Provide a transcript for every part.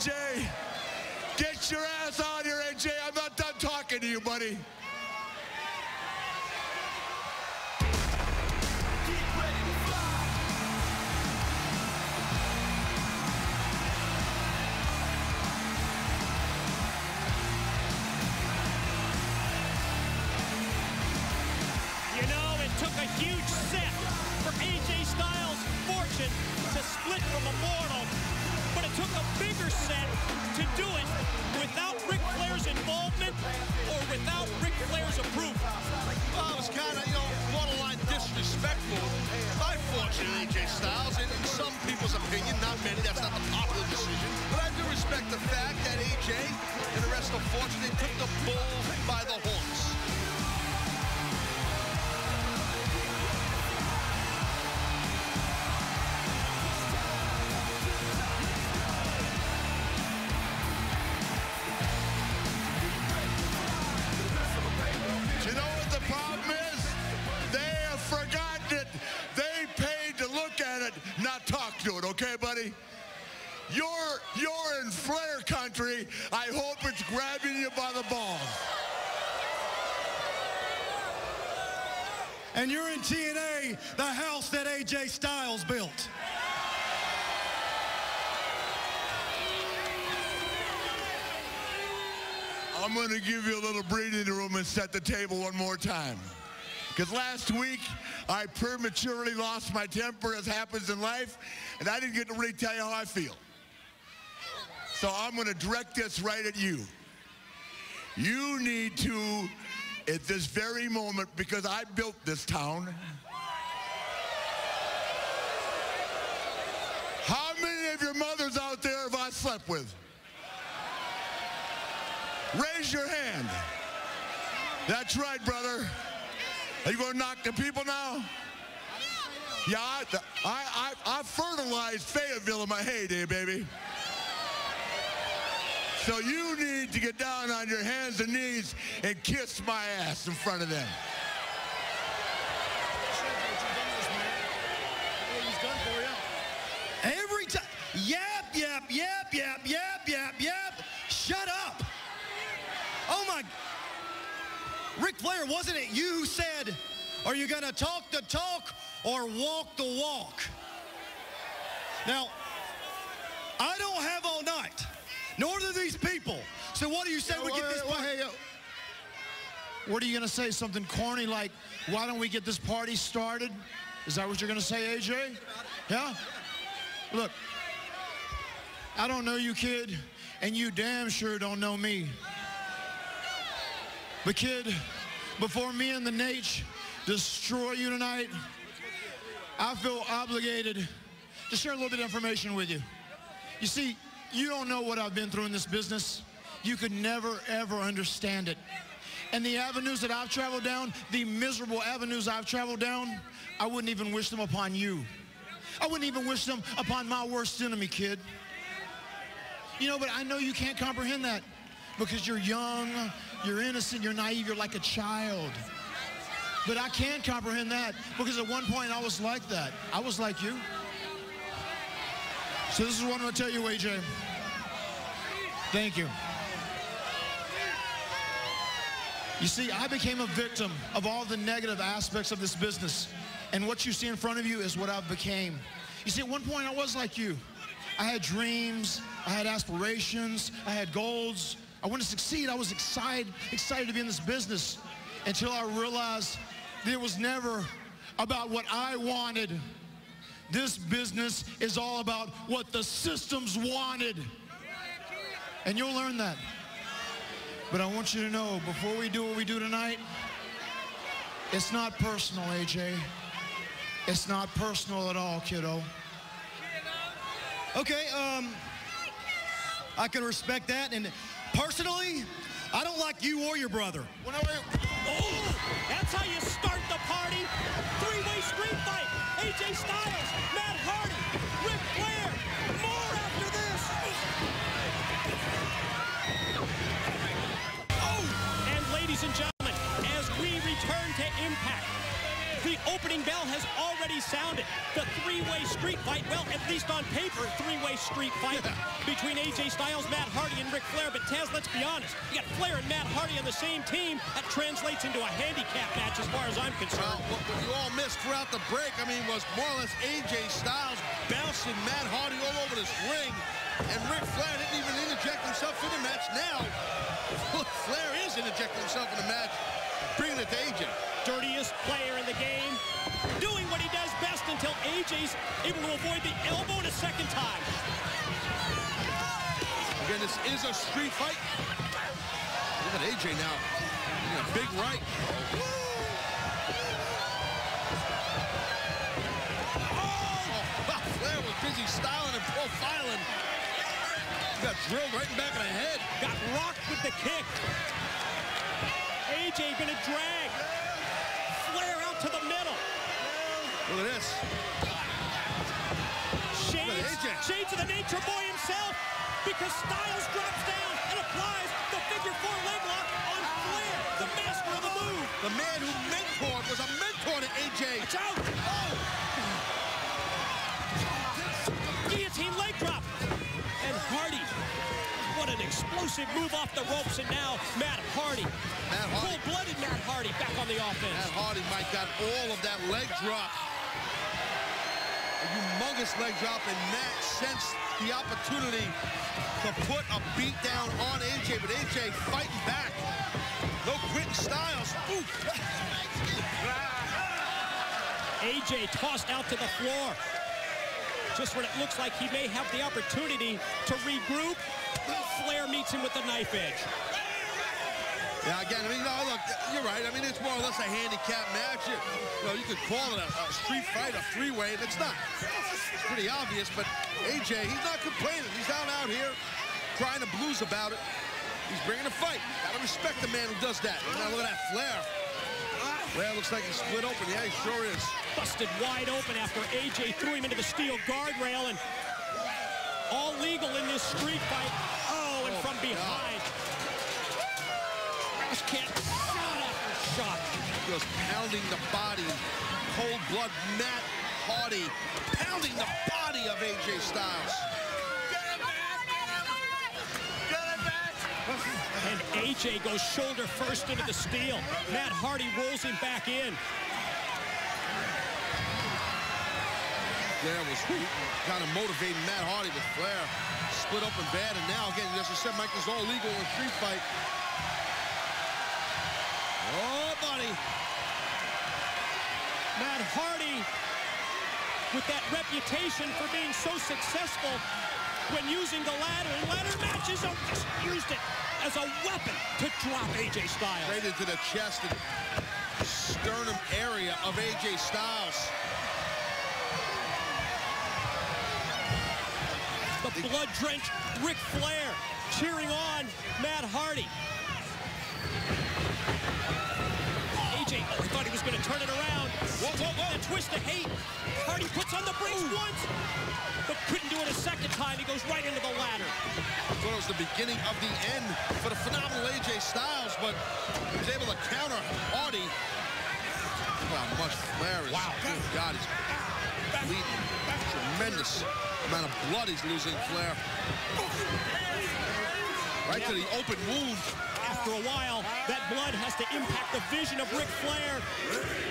AJ. Get your ass out here, AJ. I'm not done talking to you, buddy. You know, it took a huge set for AJ Styles' fortune to split from a mortal, but it took a bigger set to do it without Ric Flair's involvement or without Ric Flair's approval. Well, it was kind of, borderline disrespectful by fortune AJ Styles, and in some people's opinion, not many, that's not the popular decision, but I do respect the fact that AJ and the rest of fortune, they took the bull by the horns. You know what the problem is? They have forgotten it. They paid to look at it, not talk to it, okay, buddy? You're in Flair country. I hope it's grabbing you by the balls. And you're in TNA, the house that AJ Styles built. I'm going to give you a little breathing room and set the table one more time. Because last week, I prematurely lost my temper, as happens in life, and I didn't get to really tell you how I feel. So I'm going to direct this right at you. You need to, at this very moment, because I built this town, how many of your mothers out there have I slept with? Raise your hand. That's right, brother. Are you going to knock the people now? Yeah, I fertilized Fayetteville in my heyday, baby. So you need to get down on your hands and knees and kiss my ass in front of them. Every time. Yap, yap, yap, yap, yap, yap, yap. Shut up. Oh, my. Ric Flair, wasn't it you who said, are you going to talk the talk or walk the walk? Now, I don't have all night, nor do these people. So what do you say we get this party? Hey, what are you going to say? Something corny like, why don't we get this party started? Is that what you're going to say, AJ? Yeah? Look, I don't know you, kid, and you damn sure don't know me. But kid, before me and the Nate destroy you tonight, I feel obligated to share a little bit of information with you. You see, you don't know what I've been through in this business. You could never, ever understand it. And the avenues that I've traveled down, the miserable avenues I've traveled down, I wouldn't even wish them upon you. I wouldn't even wish them upon my worst enemy, kid. You know, but I know you can't comprehend that because you're young, you're innocent, you're naive, you're like a child. But I can comprehend that because at one point I was like that. I was like you. So this is what I'm going to tell you, AJ. Thank you. You see, I became a victim of all the negative aspects of this business. And what you see in front of you is what I became. You see, at one point I was like you. I had dreams, I had aspirations, I had goals. I wanted to succeed. I was excited to be in this business until I realized that it was never about what I wanted. This business is all about what the systems wanted. And you'll learn that. But I want you to know, before we do what we do tonight, it's not personal, AJ. It's not personal at all, kiddo. Okay, I can respect that. And personally, I don't like you or your brother. Oh, that's how you start the party. Three-way street fight. AJ Styles, Matt Hardy, Ric Flair. More after this. Oh, and ladies and gentlemen, as we return to iMPACT, The opening bell has already sounded. The three-way street fight, well, at least on paper, three-way street fight between AJ Styles, Matt Hardy, and Ric Flair. But Taz, let's be honest, you got Flair and Matt Hardy on the same team. That translates into a handicap match as far as I'm concerned. Well, what you all missed throughout the break, I mean, was more or less AJ Styles bouncing Matt Hardy all over this ring. And Ric Flair didn't even interject himself in the match. Now, Flair is interjecting himself in the match, bringing it to AJ. Dirtiest player in the game, doing what he does best until AJ's able to avoid the elbow a second time. Again, this is a street fight. Look at AJ now, a big right. Oh, Flair was busy styling and profiling. He got drilled right in the back of the head. Got rocked with the kick. AJ gonna drag Flair out to the middle. Look at this. Shades of the Nature Boy himself, because Styles drops down and applies the figure-4 leg lock on Flair, the master of the move. The man who was a mentor to AJ. Watch out! Oh! Guillotine leg drop. And Hardy, what an explosive move off the ropes, and now Matt Hardy. Cold-blooded Matt Hardy back on the offense. Matt Hardy might got all of that leg drop. A humongous leg drop, and Matt sensed the opportunity to put a beat down on AJ, but AJ fighting back. No quitting Styles. Ooh. AJ tossed out to the floor. Just when it looks like he may have the opportunity to regroup, Flair meets him with the knife edge. Yeah, again, I mean, no, look, you're right. I mean, it's more or less a handicap match. You could call it a street fight, a three-way, and it's not. It's pretty obvious, but AJ, he's not complaining. He's out here crying the blues about it. He's bringing a fight. Gotta respect the man who does that. Now look at that Flair. Flair looks like he's split open. Yeah, he sure is. Busted wide open after AJ threw him into the steel guardrail, and all legal in this street fight. Oh, and from behind. Can't shot after shot. Just pounding the body. Cold blood Matt Hardy pounding the body of AJ Styles. And AJ goes shoulder first into the steel. Matt Hardy rolls him back in. Flair was kind of motivating Matt Hardy, but Flair split open bad. And now, again, as I said, Mike, is all legal in a street fight. Oh, buddy. Matt Hardy, with that reputation for being so successful when using the ladder, and ladder matches, just used it as a weapon to drop AJ Styles. Right into the chest and sternum area of AJ Styles. The blood-drenched Ric Flair cheering on Matt Hardy. AJ, he thought he was going to turn it around. Whoa. The twist of hate. Hardy puts on the brakes once, but couldn't do it a second time. He goes right into the ladder. I thought it was the beginning of the end for the phenomenal AJ Styles, but he was able to counter Hardy. Look how much Flair is. Wow. Good God, he's bleeding. Tremendous amount of blood he's losing, Flair. Right to the open wound. After a while, that blood has to impact the vision of Ric Flair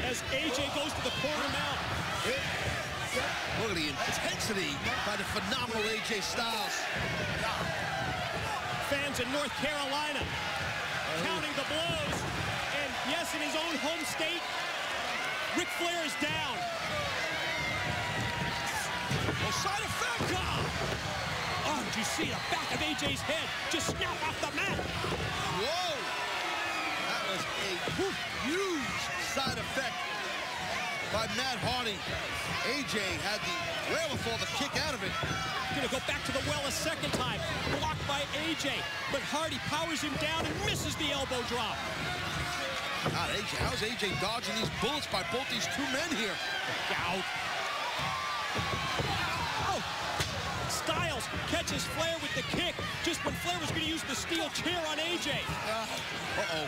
as AJ goes to the corner mount. Look at the intensity by the phenomenal AJ Styles. Fans in North Carolina counting the blows. And yes, in his own home state, Ric Flair is down. Well, side effect. Oh, did you see the back of AJ's head just snap off the mat? Whoa! That was a huge side effect by Matt Hardy. AJ had the wherewithal to kick out of it. Gonna go back to the well a second time. Blocked by AJ, but Hardy powers him down and misses the elbow drop. God, AJ, how's AJ dodging these bullets by both these two men here? Out. Oh! Styles catches Flair with the kick just when Flair was going to use the steel chair on AJ. Uh-oh.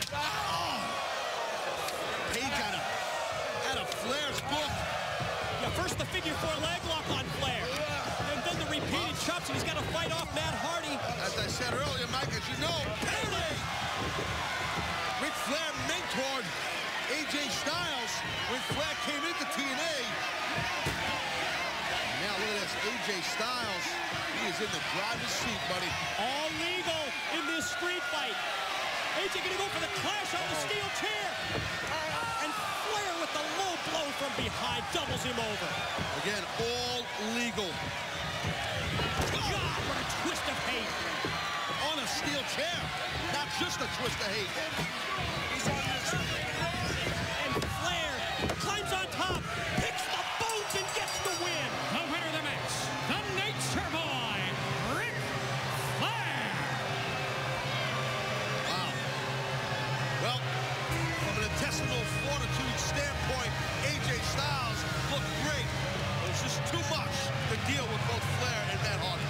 Page had a Flair's book. Yeah, first the figure 4 leg lock on Flair. And then the repeated chops, and he's got to fight off Matt Hardy. As I said earlier, Mike, as you know, Ric Flair mentored AJ Styles when Flair came into TNA. Now look at this, AJ Styles, he is in the driver's seat, buddy. All legal in this street fight. AJ gonna go for the clash on the steel chair. And Flair with the low blow from behind doubles him over. Again, all legal. God, what a twist of hate. On a steel chair, not just a twist of hate. And Flair climbs on top, picks the bones and gets the win. The winner of the match, the Nature Boy, Ric Flair. Wow. Well, from an intestinal fortitude standpoint, AJ Styles looked great. It was just too much to deal with both Flair and Matt Hardy.